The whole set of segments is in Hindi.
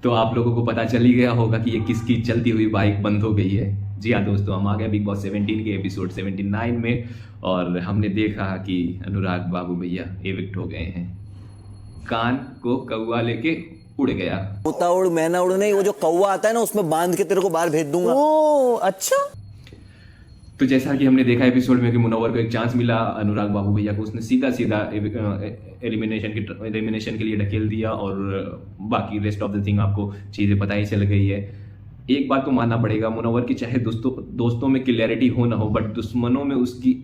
तो आप लोगों को पता चल ही गया होगा कि ये किसकी चलती हुई बाइक बंद हो गई है। जी हाँ दोस्तों, हम आ गए बिग बॉस 17 के एपिसोड 79 में और हमने देखा कि अनुराग बाबू भैया एविक्ट हो गए हैं। कान को कौवा लेके उड़ गया। तोता उड़ मैना उड़ नहीं, वो जो कौवा आता है ना उसमें बांध के तेरे को बाहर भेज दूंगा। ओ अच्छा। तो जैसा कि हमने देखा एपिसोड में कि मुनव्वर को एक चांस मिला अनुराग बाबू भैया को, उसने सीधा सीधा एलिमिनेशन के लिए ढकेल दिया और बाकी रेस्ट ऑफ द थिंग आपको चीज़ें पता ही चल गई है। एक बात तो मानना पड़ेगा, मुनव्वर की चाहे दोस्तों में क्लियरिटी हो ना हो, बट दुश्मनों में उसकी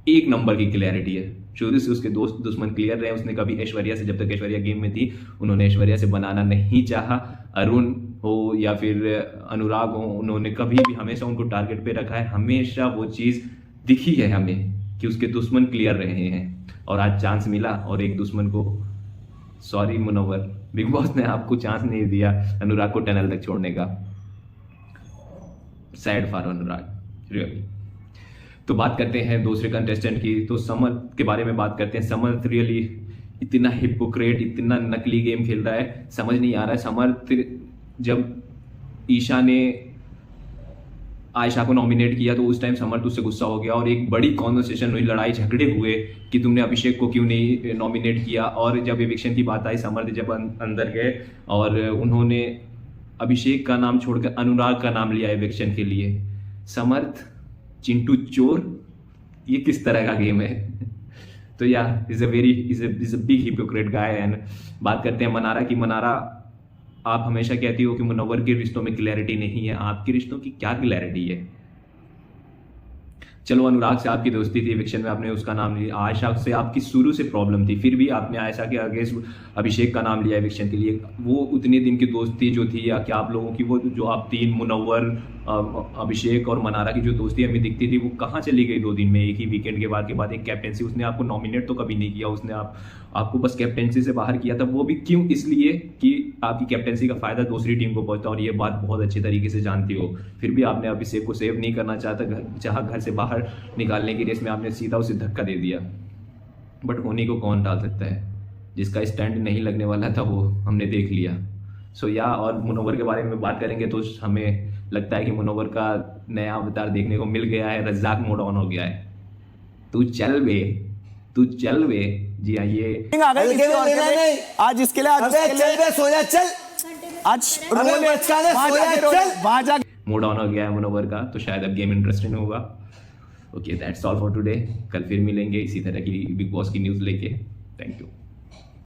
एक नंबर की क्लियरिटी है। शुरू से उसके दुश्मन क्लियर रहे। उसने कभी ऐश्वर्या से, जब तक ऐश्वर्या गेम में थी, उन्होंने ऐश्वर्या से बनाना नहीं चाहा। अरुण हो या फिर अनुराग हो, उन्होंने कभी भी हमेशा उनको टारगेट पे रखा है। हमेशा वो चीज़ दिखी है हमें कि उसके दुश्मन क्लियर रहे हैं और आज चांस मिला और एक दुश्मन को, सॉरी मुनव्वर, बिग बॉस ने आपको चांस नहीं दिया अनुराग को टनल तक छोड़ने का। Sad for Anurag really. तो बात करते हैं दूसरे कंटेस्टेंट की, तो समर्थ के बारे में बात करते हैं। समर्थ रियली इतना हिपोक्रेट, इतना नकली गेम खेल रहा है, समझ नहीं आ रहा है। समर्थ जब ईशा ने आयशा को नॉमिनेट किया तो उस टाइम समर्थ उससे गुस्सा हो गया और एक बड़ी कॉन्वर्सेशन हुई, लड़ाई झगड़े हुए कि तुमने अभिषेक को क्यों नहीं नॉमिनेट किया। और जब एविक्शन की बात आई, समर्थ जब अंदर गए और उन्होंने अभिषेक का नाम छोड़कर अनुराग का नाम लिया एविक्शन के लिए। समर्थ चिंटू चोर, ये किस तरह का गेम है? तो या is a big hypocrite guy. And बात करते हैं मनारा की। मनारा, आप हमेशा कहती हो कि मुनव्वर के रिश्तों में क्लैरिटी नहीं है, आपके रिश्तों की क्या क्लैरिटी है? चलो, अनुराग से आपकी दोस्ती थी, एविक्शन में आपने उसका नाम लिया। आयशा से आपकी शुरू से प्रॉब्लम थी, फिर भी आपने आयशा के अगेंस्ट अभिषेक का नाम लिया एविक्शन के लिए। वो उतने दिन की दोस्ती जो थी, या क्या आप लोगों की वो जो आप तीन, मुनव्वर, अभिषेक और मनारा की जो दोस्ती हमें दिखती थी, वो कहाँ चली गई 2 दिन में? एक ही वीकेंड के बाद एक कैप्टेंसी, उसने आपको नॉमिनेट तो कभी नहीं किया, उसने आपको बस कैप्टेंसी से बाहर किया था। वो भी क्यों? इसलिए कि आपकी कैप्टेंसी का फायदा दूसरी टीम को पहुंचता, और ये बात बहुत अच्छे तरीके से जानती हो। फिर भी आपने अभिषेक को सेव नहीं करना चाहा, घर से बाहर निकालने की रेस में आपने सीधा उसे धक्का दे दिया। बट होनी को कौन टाल सकता है? जिसका स्टैंड नहीं लगने वाला था वो हमने देख लिया। सो या, और मुनव्वर के बारे में बात करेंगे तो हमें लगता है कि मुनव्वर का नया अवतार देखने को मिल गया है। रज्जाक मोड ऑन हो गया है। तू चल बे। जी हाँ, ये आज इसके लिए सो जा, चल आज मोड ऑन हो गया है मुनव्वर का, तो शायद अब गेम इंटरेस्टिंग होगा। Okay, that's all for today. कल फिर मिलेंगे इसी तरह की बिग बॉस की न्यूज़ लेके। Thank you.